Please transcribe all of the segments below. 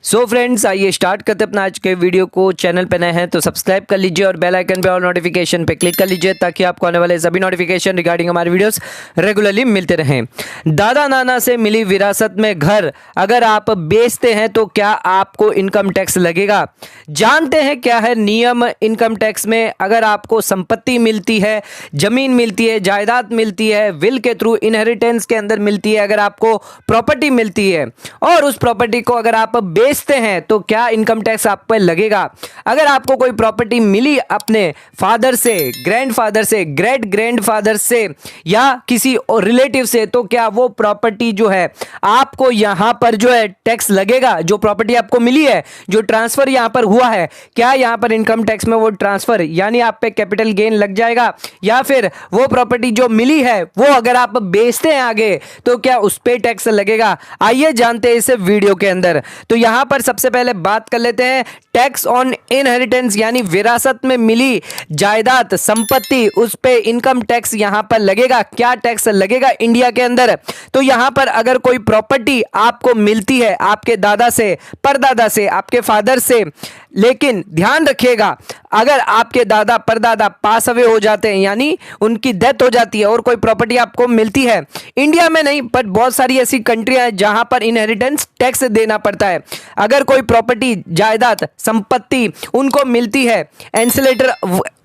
So friends, आइए start करते अपना आज के वीडियो को। चैनल पे नए हैं तो सब्सक्राइब कर लीजिए और बेल आइकन पे ऑल नोटिफिकेशन पे क्लिक कर लीजिए ताकि आपको आने वाले सभी नोटिफिकेशन रिगार्डिंग हमारे वीडियोस रेगुलरली मिलते रहें। दादा नाना से मिली विरासत में घर अगर आप बेचते हैं तो क्या आपको इनकम टैक्स लगेगा? जानते हैं क्या है नियम इनकम टैक्स में। अगर आपको संपत्ति मिलती है, जमीन मिलती है, जायदाद मिलती है, विल के थ्रू इनहेरिटेंस के अंदर मिलती है, अगर आपको प्रॉपर्टी मिलती है और उस प्रॉपर्टी को अगर आप बेचते हैं तो क्या इनकम टैक्स आप पर लगेगा? अगर आपको कोई प्रॉपर्टी मिली अपने फादर से, ग्रैंडफादर से, ग्रेट ग्रैंडफादर से या किसी रिलेटिव से, तो क्या वो प्रॉपर्टी जो है आपको यहां पर जो है टैक्स लगेगा? जो प्रॉपर्टी आपको मिली है, जो ट्रांसफर यहां पर हुआ है, क्या यहां पर इनकम टैक्स में वो ट्रांसफर यानी आप पे कैपिटल गेन लग जाएगा? या फिर वो प्रॉपर्टी जो मिली है वो अगर आप बेचते हैं आगे तो क्या उस पे टैक्स लगेगा? आइए जानते हैं इस वीडियो के अंदर। तो यहां पर सबसे पहले बात कर लेते हैं टैक्स ऑन इनहेरिटेंस यानी विरासत में मिली जायदाद, संपत्ति, उस पे इनकम टैक्स यहां पर लगेगा। क्या टैक्स लगेगा इंडिया के अंदर? तो यहां पर अगर कोई प्रॉपर्टी आपको मिलती है आपके दादा से, परदादा से, आपके फादर से, लेकिन ध्यान रखिएगा अगर आपके दादा परदादा पास अवे हो जाते हैं यानी उनकी डेथ हो जाती है और कोई प्रॉपर्टी आपको मिलती है, इंडिया में नहीं बट बहुत सारी ऐसी कंट्रियां हैं जहां पर इनहेरिटेंस टैक्स देना पड़ता है। अगर कोई प्रॉपर्टी, जायदाद, संपत्ति उनको मिलती है, एंसेलेटर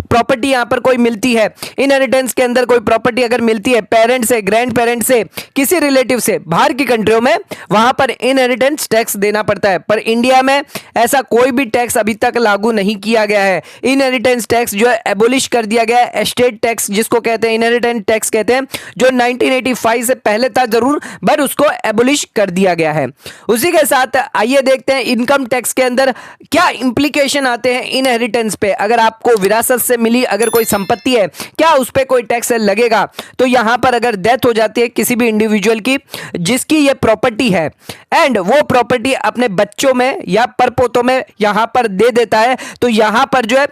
प्रॉपर्टी यहां पर कोई मिलती है, इनहेरिटेंस के अंदर कोई प्रॉपर्टी अगर मिलती है पेरेंट से, ग्रैंड पेरेंट से, किसी रिलेटिव से, बाहर की कंट्रियों में वहां पर इनहेरिटेंस टैक्स देना पड़ता है। पर इंडिया में ऐसा कोई भी टैक्स अभी तक लागू नहीं किया गया है। इनहेरिटेंस टैक्स जो है एबोलिश कर दिया गया है। एस्टेट टैक्स जिसको कहते हैं, इनहेरिटेंस टैक्स कहते हैं, जो 1985 से पहले था जरूर बट उसको एबोलिश कर दिया गया है। उसी के साथ आइए देखते हैं इनकम टैक्स के अंदर क्या इंप्लीकेशन आते हैं इनहेरिटेंस पे। अगर आपको विरासत से मिली अगर कोई संपत्ति है, क्या उस पे कोई टैक्स लगेगा? तो यहां पर अगर डेथ हो जाती है किसी भी इंडिविजुअल की जिसकी ये प्रॉपर्टी है एंड वो प्रॉपर्टी अपने बच्चों में या परपोतों में यहां पर दे देता है, तो यहां पर जो है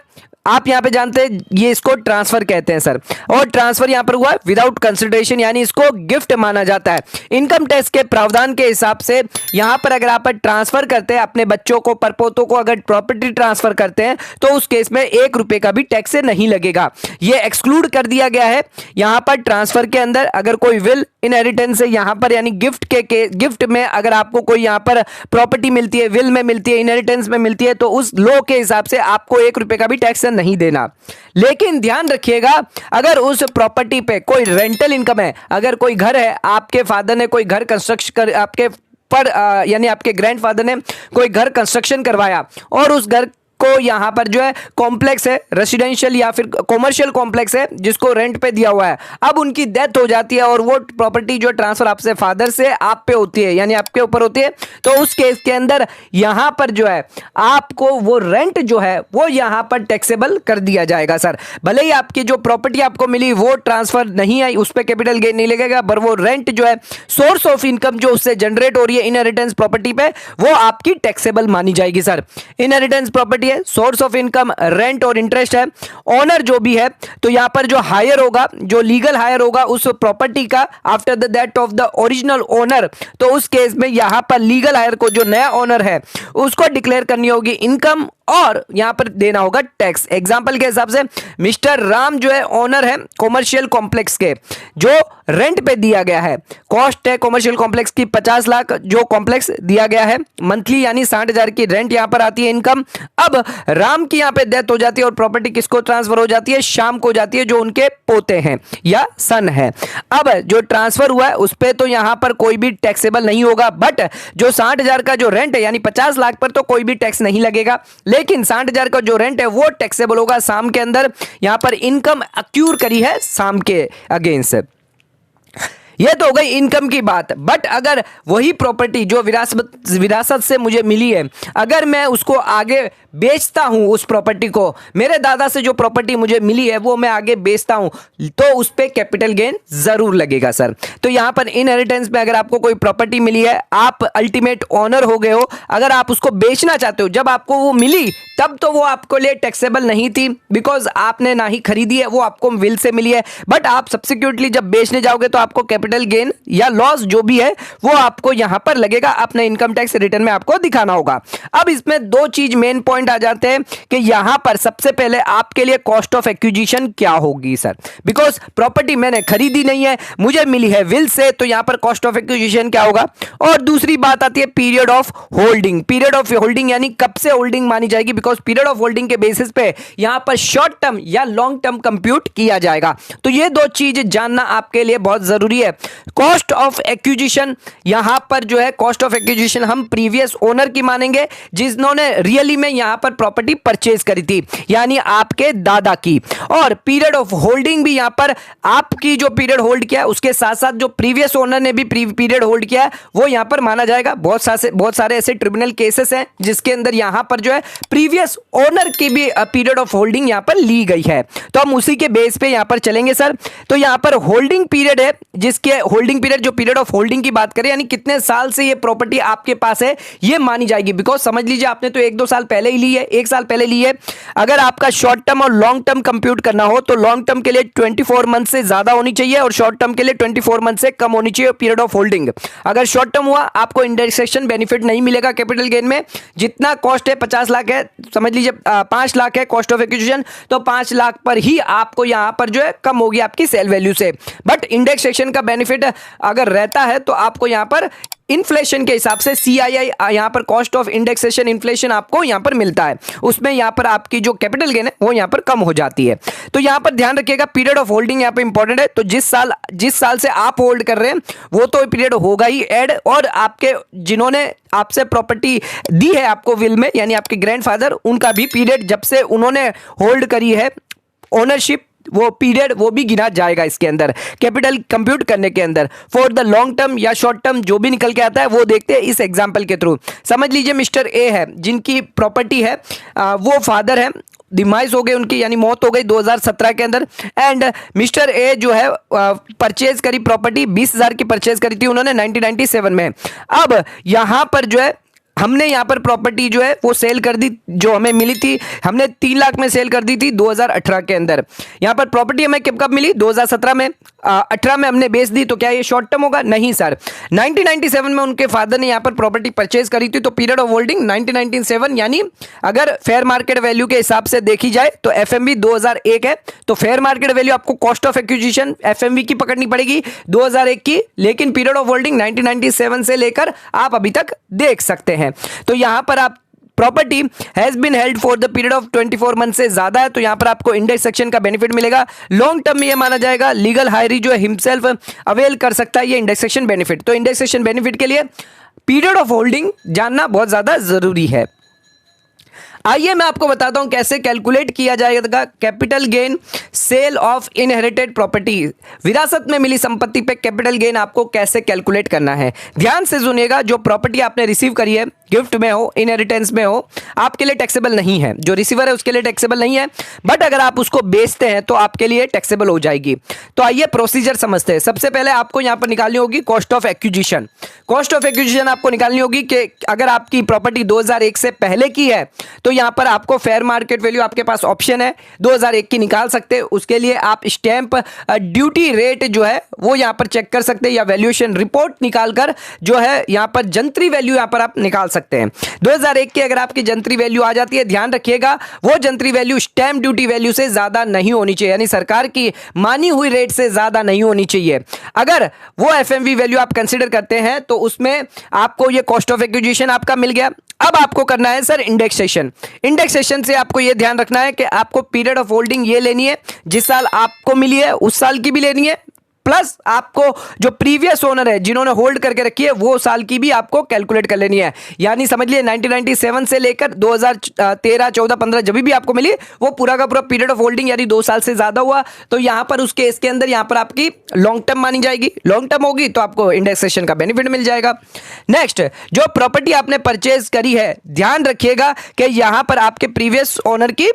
आप यहां पे जानते हैं ये इसको ट्रांसफर कहते हैं सर। और ट्रांसफर यहां पर हुआ विदाउट कंसिडरेशन यानी इसको गिफ्ट माना जाता है। इनकम टैक्स के प्रावधान के हिसाब से यहां पर अगर आप ट्रांसफर करते हैं अपने बच्चों को, परपोतों को अगर प्रॉपर्टी ट्रांसफर करते हैं तो उस केस में 1 रुपए का भी टैक्स नहीं लगेगा। ये एक्सक्लूड कर दिया गया है यहां पर ट्रांसफर के अंदर। अगर कोई विल इनहेरिटेंस है यहां पर यानी गिफ्ट में अगर आपको कोई यहां पर प्रॉपर्टी मिलती है, विल में मिलती है, इनहेरिटेंस में मिलती है, तो उस लॉ के हिसाब से आपको 1 रुपए का भी टैक्स नहीं देना। लेकिन ध्यान रखिएगा अगर उस प्रॉपर्टी पे कोई रेंटल इनकम है, अगर कोई घर है, आपके फादर ने कोई घर कंस्ट्रक्शन कर आपके पर यानी आपके ग्रैंडफादर ने कोई घर कंस्ट्रक्शन करवाया और उस घर को यहां पर जो है कॉम्प्लेक्स है, रेसिडेंशियल या फिर कॉमर्शियल कॉम्प्लेक्स है जिसको रेंट पे दिया हुआ है, अब उनकी डेथ हो जाती है और वो प्रॉपर्टी जो ट्रांसफर आपसे फादर से आप पे होती है यानी आपके ऊपर होती है, तो उस केस के अंदर यहां पर जो है आपको वो रेंट जो है वो यहां पर टैक्सेबल कर दिया जाएगा सर। भले ही आपकी जो प्रॉपर्टी आपको मिली वो ट्रांसफर नहीं आई, उस पर कैपिटल गेन नहीं लगेगा, पर वो रेंट जो है सोर्स ऑफ इनकम जो उससे जनरेट हो रही है इनहेरिटेंस प्रॉपर्टी पे, वो आपकी टैक्सेबल मानी जाएगी सर। इनहेरिटेंस प्रॉपर्टी है, सोर्स ऑफ इनकम रेंट और इंटरेस्ट है। ओनर जो भी है तो यहां पर जो हायर होगा, जो लीगल हायर होगा उस प्रॉपर्टी का after the death of the original owner, तो उस केस में यहां पर लीगल हायर को जो नया ओनर है उसको डिक्लेयर करनी होगी इनकम और यहां पर देना होगा टैक्स। एग्जांपल के हिसाब से मिस्टर राम जो है ओनर है कॉमर्शियल कॉम्प्लेक्स के, जो रेंट पे दिया गया है, कॉस्ट है कॉमर्शियल कॉम्प्लेक्स की 50 लाख जो कॉम्प्लेक्स दिया गया है, मंथली यानी 60,000 की रेंट यहां पर आती है इनकम। अब राम की यहां पे डेथ हो जाती है और प्रॉपर्टी किसको ट्रांसफर हो जाती है? श्याम को जाती है जो उनके पोते हैं या सन है। अब जो ट्रांसफर हुआ है उस पर तो यहां पर कोई भी टैक्सेबल नहीं होगा, बट जो 60,000 का जो रेंट है यानी 50 लाख पर तो कोई भी टैक्स नहीं लगेगा, लेकिन 60,000 का जो रेंट है वो टैक्सेबल होगा शाम के अंदर। यहां पर इनकम अक्यूर करी है शाम के अगेंस्ट। यह तो हो गई इनकम की बात। बट अगर वही प्रॉपर्टी जो विरासत से मुझे मिली है, अगर मैं उसको आगे बेचता हूं, उस प्रॉपर्टी को, मेरे दादा से जो प्रॉपर्टी मुझे मिली है वो मैं आगे बेचता हूं, तो उस पे कैपिटल गेन जरूर लगेगा सर। तो यहां पर इनहेरिटेंस में अगर आपको कोई प्रॉपर्टी मिली है, आप अल्टीमेट ओनर हो गए हो, अगर आप उसको बेचना चाहते हो, जब आपको वो मिली तब तो वो आपको लिए टैक्सेबल नहीं थी बिकॉज आपने ना ही खरीदी है, वो आपको विल से मिली है, बट आप सब्सिक्यूटली जब बेचने जाओगे तो आपको कैपिटल कैपिटल गेन या लॉस जो भी है वो आपको यहां पर लगेगा, अपने इनकम टैक्स रिटर्न में आपको दिखाना होगा। अब इसमें दो चीज मेन पॉइंट आ जाते हैं कि यहां पर सबसे पहले आपके लिए कॉस्ट ऑफ एक्विजिशन क्या होगी सर, बिकॉज प्रॉपर्टी मैंने खरीदी नहीं है, मुझे मिली है विल से, तो यहां पर कॉस्ट ऑफ एक्विजिशन क्या होगा। और दूसरी बात आती है period of holding. Period of holding यानी कब से होल्डिंग मानी जाएगी, बिकॉज पीरियड ऑफ होल्डिंग के बेसिस पे यहां पर शॉर्ट टर्म या लॉन्ग टर्म कंप्यूट किया जाएगा। तो ये दो चीज जानना आपके लिए बहुत जरूरी है। कॉस्ट ऑफ एक्विजिशन, यहां पर जो है कॉस्ट ऑफ एक्विजिशन हम प्रीवियस ओनर की मानेंगे जिन्होंने रियली में यहां पर प्रॉपर्टी परचेज करी थी, यानी आपके दादा की। और पीरियड ऑफ होल्डिंग भी यहां पर आपकी जो पीरियड होल्ड किया है उसके साथ साथ जो प्रीवियस ओनर ने भी पीरियड होल्ड किया है वो यहां पर माना जाएगा। बहुत सारे ऐसे ट्रिब्यूनल केसेस हैं जिसके अंदर यहां पर जो है प्रीवियस ओनर की भी पीरियड ऑफ होल्डिंग यहां पर ली गई है, तो हम उसी के बेस पे यहां पर चलेंगे सर। तो यहां पर होल्डिंग पीरियड है, जिसके होल्डिंग पीरियड जो पीरियड ऑफ होल्डिंग की बात करें यानी कितने साल से ये प्रॉपर्टी आपके पास है ये मानी जाएगी। बिकॉज समझ लीजिए आपने तो 1-2 साल पहले ही ली है, 1 साल पहले ली है। अगर आपका शॉर्ट टर्म और लॉन्ग टर्म कंप्यूट करना हो तो लॉन्ग टर्म के लिए 24 मंथ से ज्यादा होनी चाहिए और शॉर्ट टर्म के लिए 24 मंथ से कम होनी चाहिए पीरियड ऑफ होल्डिंग। अगर शॉर्ट टर्म हुआ आपको इंडेक्सेशन बेनिफिट नहीं मिलेगा कैपिटल गेन में। जितना कॉस्ट है 50 लाख है, समझ लीजिए 5 लाख है कॉस्ट ऑफ एक्विजिशन, तो 5 लाख पर ही आपको यहां पर जो है कम होगी आपकी सेल वैल्यू से। बट इंडेक्सेशन का बेनिफिट अगर रहता है तो आपको यहां पर इन्फ्लेशन के हिसाब से CII यहां पर कॉस्ट ऑफ इंडेक्सेशन इन्फ्लेशन आपको यहां पर मिलता है, उसमें यहां पर आपकी जो कैपिटल गेन है वो यहां पर कम हो जाती है। तो यहां पर ध्यान रखिएगा पीरियड ऑफ होल्डिंग यहां पर इंपॉर्टेंट है। तो जिस साल से आप होल्ड कर रहे हैं वो तो पीरियड होगा ही ऐड, और आपके जिन्होंने आपसे प्रॉपर्टी दी है आपको विल में यानी आपके ग्रैंडफादर, उनका भी पीरियड जब से उन्होंने होल्ड करी है ओनरशिप वो पीरियड वो भी गिना जाएगा इसके अंदर कैपिटल कंप्यूट करने के अंदर। फॉर द लॉन्ग टर्म या शॉर्ट टर्म जो भी निकल के आता है वो देखते हैं इस एग्जांपल के थ्रू। समझ लीजिए मिस्टर ए है जिनकी प्रॉपर्टी है, वो फादर है, डिमाइस हो गई उनकी यानी मौत हो गई 2017 के अंदर, एंड मिस्टर ए जो है परचेज करी प्रॉपर्टी 20,000 की परचेज करी थी उन्होंने 1997 में। अब यहां पर जो है हमने यहाँ पर प्रॉपर्टी जो है वो सेल कर दी, जो हमें मिली थी हमने 3 लाख में सेल कर दी थी 2018 के अंदर। यहाँ पर प्रॉपर्टी हमें कब मिली 2017 में, 18 में हमने बेच दी, तो क्या ये शॉर्ट टर्म होगा? नहीं सर। 1997 में उनके फादर ने यहाँ पर प्रॉपर्टी परचेज करी थी, तो पीरियड ऑफ होल्डिंग 1997 यानी अगर फेयर मार्केट वैल्यू के हिसाब से देखी जाए तो FMV 2001 है, तो फेयर मार्केट वैल्यू आपको कॉस्ट ऑफ एक्विजिशन FMV की पकड़नी पड़ेगी 2001 की, लेकिन पीरियड ऑफ होल्डिंग 1997 से लेकर आप अभी तक देख सकते हैं। तो यहां पर आप property has been held for the period of 24 month से ज्यादा है तो यहां पर आपको इंडेक्सेशन का बेनिफिट मिलेगा। लॉन्ग टर्म में यह माना जाएगा लीगल हायरी जो है हिमसेल्फ अवेल कर सकता है ये इंडेक्सेशन बेनिफिट। तो इंडेक्सेशन बेनिफिट के लिए पीरियड ऑफ होल्डिंग जानना बहुत ज्यादा जरूरी है। आइए मैं आपको बताता हूं कैसे कैलकुलेट किया जाएगा capital gain sale of inherited property. विरासत में मिली संपत्ति पे कैपिटल गेन आपको कैसे कैलकुलेट करना है, ध्यान से सुनिएगा। जो प्रॉपर्टी आपने रिसीव करी है, गिफ्ट में हो, इनहेरिटेंस में हो, आपके लिए टैक्सेबल नहीं है। जो रिसीवर है उसके लिए टैक्सेबल नहीं है, बट अगर आप उसको बेचते हैं तो आपके लिए टैक्सेबल हो जाएगी। तो आइए प्रोसीजर समझते हैं। सबसे पहले आपको यहां पर निकालनी होगी cost of acquisition. Cost of acquisition आपको निकालनी होगी कि अगर आपकी प्रॉपर्टी 2001 से पहले की है तो यहां पर आपको फेयर मार्केट वैल्यू आपके पास ऑप्शन है 2001 की निकाल सकते हैं। उसके लिए आप स्टैंप ड्यूटी रेट जो है वो यहां पर चेक कर सकते हैं, या वैल्यूएशन रिपोर्ट निकालकर जो है यहां पर जंत्री वैल्यू यहां पर आप निकाल सकते हैं। 2001 की अगर आपकी जंत्री वैल्यू आ जाती है, ध्यान रखिएगा वो जंत्री वैल्यू स्टैंप ड्यूटी वैल्यू से ज्यादा नहीं होनी चाहिए, यानी सरकार की मानी हुई रेट से ज्यादा नहीं होनी चाहिए। अगर वो FMV वैल्यू आप कंसीडर करते हैं तो उसमें आपको ये कॉस्ट ऑफ एक्विजिशन आपका मिल गया। अब आपको करना है सर इंडेक्सेशन। इंडेक्सेशन से आपको यह ध्यान रखना है कि आपको पीरियड ऑफ होल्डिंग ये लेनी है जिस साल आपको मिली है उस साल की भी लेनी है, प्लस आपको जो प्रीवियस ओनर है जिन्होंने होल्ड करके रखी है वो साल की भी आपको कैलकुलेट कर लेनी है। यानी समझ लिए 1997 से लेकर 2013, 14, 15 जब भी आपको मिली वो पूरा का पूरा पीरियड ऑफ होल्डिंग यानी 2 साल से ज्यादा हुआ तो यहां पर उस केस के अंदर यहां पर आपकी लॉन्ग टर्म मानी जाएगी। लॉन्ग टर्म होगी तो आपको इंडेक्सेशन का बेनिफिट मिल जाएगा। नेक्स्ट, जो प्रॉपर्टी आपने परचेज करी है, ध्यान रखिएगा कि यहां पर आपके प्रीवियस ओनर की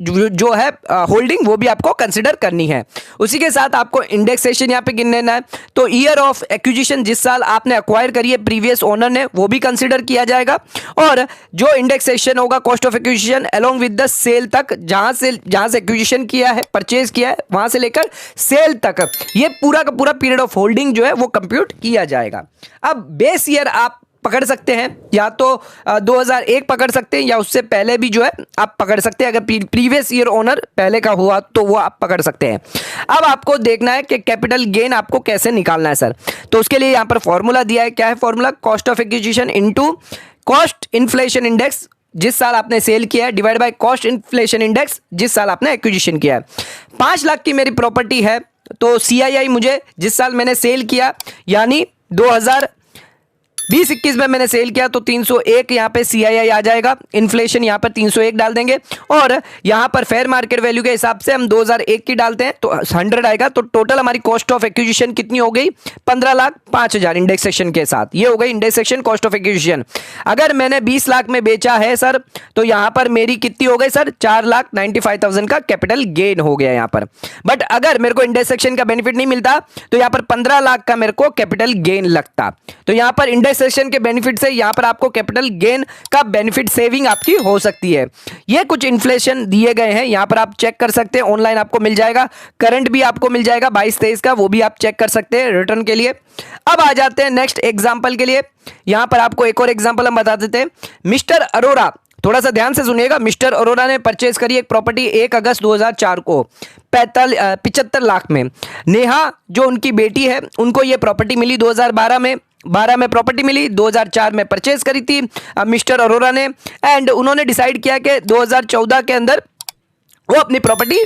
जो है होल्डिंग वो भी आपको कंसिडर करनी है। उसी के साथ आपको इंडेक्सेशन यहाँ पे गिन लेना है। तो ईयर ऑफ एक्विजिशन, जिस साल आपने अक्वायर करी है प्रीवियस ओनर ने, वो भी कंसिडर किया जाएगा। और जो इंडेक्सेशन होगा cost of acquisition along with the sale तक, जहां से एक्विजिशन किया है, परचेज किया है, वहां से लेकर सेल तक, ये पूरा का पूरा पीरियड ऑफ होल्डिंग जो है वो कंप्यूट किया जाएगा। अब बेस ईयर आप पकड़ सकते हैं, या तो 2001 पकड़ सकते हैं, या उससे पहले भी जो है आप पकड़ सकते हैं। अगर प्रीवियस ईयर ओनर पहले का हुआ तो वो आप पकड़ सकते हैं। अब आपको देखना है कि कैपिटल गेन आपको कैसे निकालना है सर। तो उसके लिए यहां पर फॉर्मूला दिया है। क्या है formula? Cost of acquisition into cost inflation index, जिस साल आपने सेल किया है, divide by cost inflation index, जिस साल आपने एक्विजिशन किया है। 5 लाख की मेरी प्रॉपर्टी है, तो CII मुझे जिस साल मैंने सेल किया, यानी 2020-21 में मैंने सेल किया, तो 301 यहाँ पे CII आ जाएगा। इन्फ्लेशन यहाँ पर 301 डाल देंगे, और यहाँ पर फेयर मार्केट वैल्यू के हिसाब से हम 2001 की डालते हैं तो 100 आएगा। तो टोटल हमारी कॉस्ट ऑफ एक्विजिशन कितनी हो गई? 15,05,000 इंडेक्सेशन के साथ। ये हो गई इंडेक्सेशन कॉस्ट ऑफ एक्विजिशन। अगर मैंने 20 लाख में बेचा है सर, तो यहाँ पर मेरी कितनी हो गई सर? 4,95,000 का कैपिटल गेन हो गया यहाँ पर। बट अगर मेरे को इंडेक्सेशन का बेनिफिट नहीं मिलता, तो यहाँ पर 15 लाख का मेरे को कैपिटल गेन लगता। तो यहाँ पर इंडेक्सेशन के बेनिफिट से यहाँ पर आपको कैपिटल गेन का बेनिफिट सेविंग आपकी हो सकती है। ये कुछ इन्फ्लेशन दिए गए हैं, यहाँ पर आप चेक कर सकते हैं, ऑनलाइन आपको मिल जाएगा। करंट भी आपको मिल जाएगा 22-23 का, वो भी आप चेक कर सकते हैं रिटर्न के लिए। अब आ जाते हैं नेक्स्ट एग्जांपल के लिए। यहाँ पर आपको एक और एग्जांपल हम बता देते हैं। मिस्टर अरोरा, थोड़ा सा ध्यान से सुनिएगा। मिस्टर अरोरा ने परचेज करी एक प्रॉपर्टी 1 अगस्त 2004 को 75 लाख में। नेहा जो उनकी बेटी है, उनको ये प्रॉपर्टी मिली 2012 में प्रॉपर्टी मिली, 2004 में परचेज करी थी मिस्टर अरोरा ने, एंड उन्होंने डिसाइड किया कि 2014 के अंदर वो अपनी प्रॉपर्टी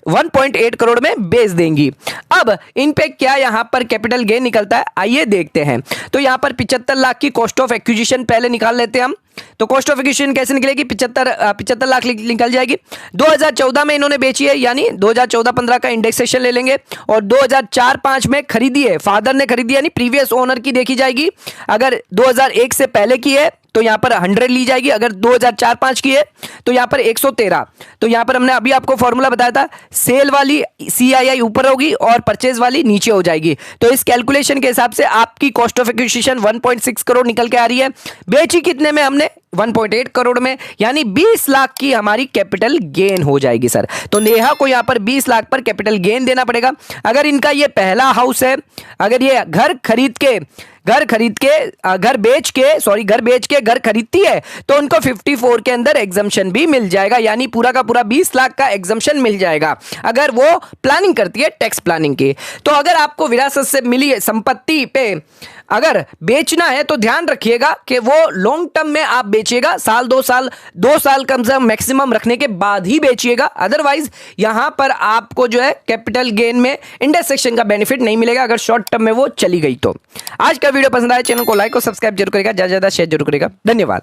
1.8 करोड़ में बेच देंगी। अब इन पे क्या यहां पर कैपिटल गेन निकलता है, आइए देखते हैं। तो यहां पर 75 लाख की कॉस्ट ऑफ एक्विजिशन पहले निकाल लेते हैं हम। तो कॉस्ट ऑफ एक्विजिशन कैसे निकलेगी? 75 लाख निकल जाएगी। 2014 में इन्होंने बेची है, यानी 2014-15 का इंडेक्सेशन ले लेंगे, और 2004-5 में खरीदी है, फादर ने खरीदी, यानी प्रीवियस ओनर की देखी जाएगी। अगर 2001 से पहले की है तो यहां पर 100 ली जाएगी। अगर 2004-5 की है तो यहां पर 113। तो यहां पर हमने अभी आपको फॉर्मूला बताया था, सेल वाली CII ऊपर होगी और परचेज वाली नीचे हो जाएगी। तो इस कैलकुलेशन के हिसाब से आपकी कॉस्ट ऑफ एक्विजिशन 1.6 करोड़ निकल के आ रही है। बेची कितने में हमने? 1.8 करोड़ में, यानी 20 लाख की हमारी कैपिटल गेन हो जाएगी सर। तो नेहा को यहां पर 20 लाख पर कैपिटल गेन देना पड़ेगा। अगर इनका ये पहला हाउस है, अगर ये घर बेच के घर खरीदती है, तो उनको 54 के अंदर एग्जम्पशन भी मिल जाएगा, यानी पूरा का पूरा 20 लाख का एग्जम्पशन मिल जाएगा अगर वो प्लानिंग करती है, टैक्स प्लानिंग की। तो अगर आपको विरासत से मिली संपत्ति पे अगर बेचना है, तो ध्यान रखिएगा कि वो लॉन्ग टर्म में आप बेचिएगा, साल 2 साल कम से कम मैक्सिमम रखने के बाद ही बेचिएगा। अदरवाइज यहां पर आपको जो है कैपिटल गेन में इंडेक्सेशन का बेनिफिट नहीं मिलेगा, अगर शॉर्ट टर्म में वो चली गई तो। आज का वीडियो पसंद आया, चैनल को लाइक और सब्सक्राइब जरूर करेगा, ज्यादा शेयर जरूर करेगा। धन्यवाद।